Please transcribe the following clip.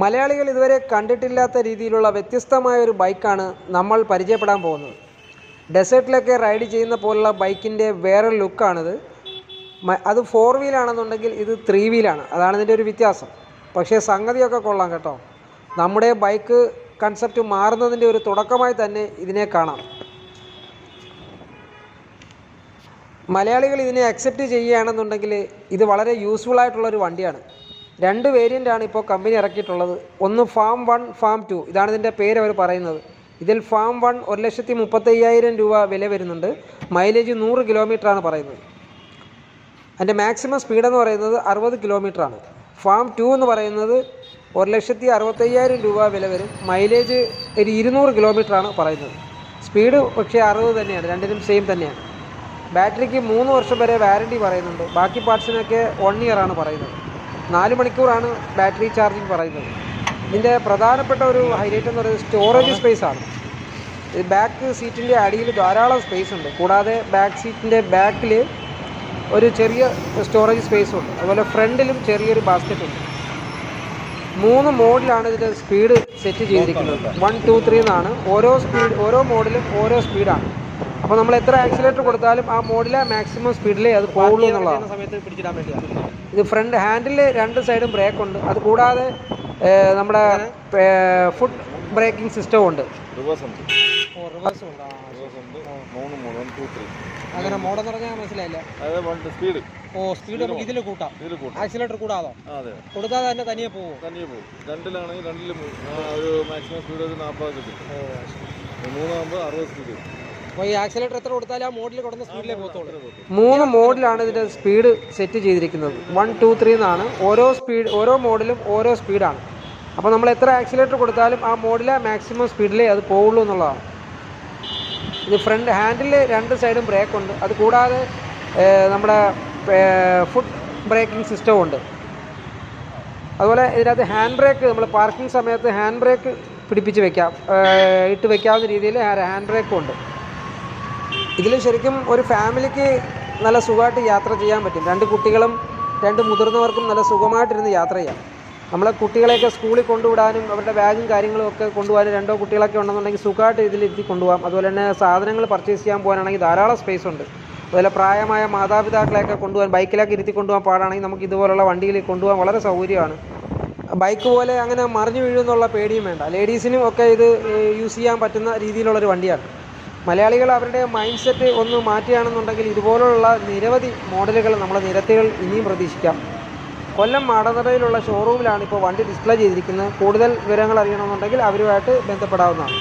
മലയാളികൾ ഇതുവരെ കണ്ടിട്ടില്ലാത്ത രീതിയിലുള്ള വ്യത്യസ്തമായ ഒരു ബൈക്കാണ് നമ്മൾ പരിചയപ്പെടാൻ പോകുന്നത്. ഡെസേർട്ടിലൊക്കെ റൈഡ് ചെയ്യുന്ന പോലുള്ള ബൈക്കിൻ്റെ വേറൊരു ലുക്കാണിത്. അത് 4 വീലാണെന്നുണ്ടെങ്കിൽ ഇത് 3 വീലാണ്. അതാണ് ഇതിൻ്റെ ഒരു വ്യത്യാസം. പക്ഷേ സംഗതിയൊക്കെ കൊള്ളാം കേട്ടോ. നമ്മുടെ ബൈക്ക് കൺസെപ്റ്റ് മാറുന്നതിൻ്റെ ഒരു തുടക്കമായി തന്നെ ഇതിനെ കാണാം. മലയാളികൾ ഇതിനെ അക്സെപ്റ്റ് ചെയ്യുകയാണെന്നുണ്ടെങ്കിൽ ഇത് വളരെ യൂസ്ഫുൾ ആയിട്ടുള്ളൊരു വണ്ടിയാണ്. 2 വേരിയൻ്റാണ് ഇപ്പോൾ കമ്പനി ഇറക്കിയിട്ടുള്ളത്. ഒന്ന് ഫാം 1, ഫാം 2. ഇതാണ് ഇതിൻ്റെ പേര് അവർ പറയുന്നത്. ഇതിൽ ഫാം 1 1,35,000 രൂപ വില വരുന്നുണ്ട്. മൈലേജ് 100 കിലോമീറ്ററാണ് പറയുന്നത്. അതിൻ്റെ മാക്സിമം സ്പീഡെന്ന് പറയുന്നത് 60 കിലോമീറ്ററാണ്. ഫാം 2 എന്ന് പറയുന്നത് 1,65,000 രൂപ വില വരും. മൈലേജ് ഒരു 200 കിലോമീറ്ററാണ് പറയുന്നത്. സ്പീഡ് പക്ഷേ 60 തന്നെയാണ്. രണ്ടിനും സെയിം തന്നെയാണ്. ബാറ്ററിക്ക് 3 വർഷം വരെ വാറണ്ടി പറയുന്നുണ്ട്. ബാക്കി പാർട്സിനൊക്കെ 1 ഇയറാണ് പറയുന്നത്. 4 മണിക്കൂറാണ് ബാറ്ററി ചാർജിങ് പറയുന്നത്. ഇതിൻ്റെ പ്രധാനപ്പെട്ട ഒരു ഹൈലൈറ്റ് എന്ന് പറയുന്നത് സ്റ്റോറേജ് സ്പേസ് ആണ്. ബാക്ക് സീറ്റിൻ്റെ അടിയിൽ ധാരാളം സ്പേസ് ഉണ്ട്. കൂടാതെ ബാക്ക് സീറ്റിൻ്റെ ബാക്കിൽ ഒരു ചെറിയ സ്റ്റോറേജ് സ്പേസും ഉണ്ട്. അതുപോലെ ഫ്രണ്ടിലും ചെറിയൊരു ബാസ്ക്കറ്റ് ഉണ്ട്. 3 മോഡിലാണ് ഇതിൻ്റെ സ്പീഡ് സെറ്റ് ചെയ്തിരിക്കുന്നത്. 1, 2, 3 എന്നാണ്. ഓരോ മോഡിലും ഓരോ സ്പീഡാണ്. അപ്പോൾ നമ്മൾ എത്ര ആക്സിലേറ്റർ കൊടുത്താലും ആ മോഡിലെ മാക്സിമം സ്പീഡിലേ അത് പോകുള്ളൂ എന്നുള്ളതാണ്. ഇത് ഫ്രണ്ട് ഹാൻഡിൽ 2 സൈഡും ബ്രേക്ക് ഉണ്ട്. അത് കൂടാതെ നമ്മുടെ ഫുഡ് ബ്രേക്കിംഗ് സിസ്റ്റം ഉണ്ട്. അങ്ങനെ മോഡെന്ന് പറഞ്ഞാൽ മനസ്സിലായില്ല. സ്പീഡ് ഇതിൽ കൂട്ടാം. ആക്സിലേറ്റർ കൂടാതെ കൊടുക്കാതെ തന്നെ തനിയെ പോകും. രണ്ടിലാണെങ്കിൽ രണ്ടിലും ഒരു മാക്സിമം സ്പീഡ് 40 കിട്ടും. 3 60 സ്പീഡ്. അപ്പോൾ ഈ ആക്സിലേറ്റർ എത്ര കൊടുത്താലും ആ മോഡിൽ കൊടുക്കുന്ന സ്പീഡിലേ പോകത്തുള്ളൂ. 3 മോഡിലാണ് ഇതിൻ്റെ സ്പീഡ് സെറ്റ് ചെയ്തിരിക്കുന്നത്. 1, 2, 3 എന്നാണ്. ഓരോ മോഡിലും ഓരോ സ്പീഡാണ്. അപ്പോൾ നമ്മൾ എത്ര ആക്സിലേറ്റർ കൊടുത്താലും ആ മോഡിലെ മാക്സിമം സ്പീഡിലേ അത് പോവുള്ളൂ എന്നുള്ളതാണ്. ഇത് ഫ്രണ്ട് ഹാൻഡിൽ 2 സൈഡും ബ്രേക്ക് ഉണ്ട്. അത് കൂടാതെ നമ്മുടെ ഫുഡ് ബ്രേക്കിംഗ് സിസ്റ്റവും ഉണ്ട്. അതുപോലെ ഇതിനകത്ത് ഹാൻഡ് ബ്രേക്ക്, നമ്മൾ പാർക്കിംഗ് സമയത്ത് ഹാൻഡ് ബ്രേക്ക് പിടിപ്പിച്ച് ഇട്ട് വെക്കാവുന്ന രീതിയിൽ ഹാൻഡ് ബ്രേക്കും ഉണ്ട്. ഇതിൽ ശരിക്കും ഒരു ഫാമിലിക്ക് നല്ല സുഖമായിട്ട് യാത്ര ചെയ്യാൻ പറ്റും. 2 കുട്ടികളും 2 മുതിർന്നവർക്കും നല്ല സുഖമായിട്ടിരുന്ന് യാത്ര ചെയ്യാം. നമ്മളെ കുട്ടികളെയൊക്കെ സ്കൂളിൽ കൊണ്ടുവിടാനും അവരുടെ ബാഗും കാര്യങ്ങളും ഒക്കെ കൊണ്ടുപോകാനും 2 കുട്ടികളൊക്കെ ഉണ്ടെന്നുണ്ടെങ്കിൽ സുഖമായിട്ട് ഇതിലിരുത്തി കൊണ്ടുപോകാം. അതുപോലെ തന്നെ സാധനങ്ങൾ പർച്ചേസ് ചെയ്യാൻ പോകാനാണെങ്കിൽ ധാരാളം സ്പേസ് ഉണ്ട്. അതുപോലെ പ്രായമായ മാതാപിതാക്കളെയൊക്കെ കൊണ്ടുപോകാൻ, ബൈക്കിലൊക്കെ ഇരുത്തി കൊണ്ടുപോകാൻ പാടാണെങ്കിൽ നമുക്ക് ഇതുപോലുള്ള വണ്ടിയിൽ കൊണ്ടുപോകാൻ വളരെ സൗകര്യമാണ്. ബൈക്ക് പോലെ അങ്ങനെ മറിഞ്ഞു വീഴുമെന്നുള്ള പേടിയും വേണ്ട. ലേഡീസിനും ഒക്കെ ഇത് യൂസ് ചെയ്യാൻ പറ്റുന്ന രീതിയിലുള്ളൊരു വണ്ടിയാണ്. മലയാളികൾ അവരുടെ മൈൻഡ് സെറ്റ് ഒന്ന് മാറ്റുകയാണെന്നുണ്ടെങ്കിൽ ഇതുപോലുള്ള നിരവധി മോഡലുകൾ നമ്മുടെ നിരത്തുകൾ ഇനിയും പ്രതീക്ഷിക്കാം. കൊല്ലം മാടനടയിലുള്ള ഷോറൂമിലാണ് ഇപ്പോൾ വണ്ടി ഡിസ്പ്ലേ ചെയ്തിരിക്കുന്നത്. കൂടുതൽ വിവരങ്ങൾ അറിയണമെന്നുണ്ടെങ്കിൽ അവരുമായിട്ട് ബന്ധപ്പെടാവുന്നതാണ്.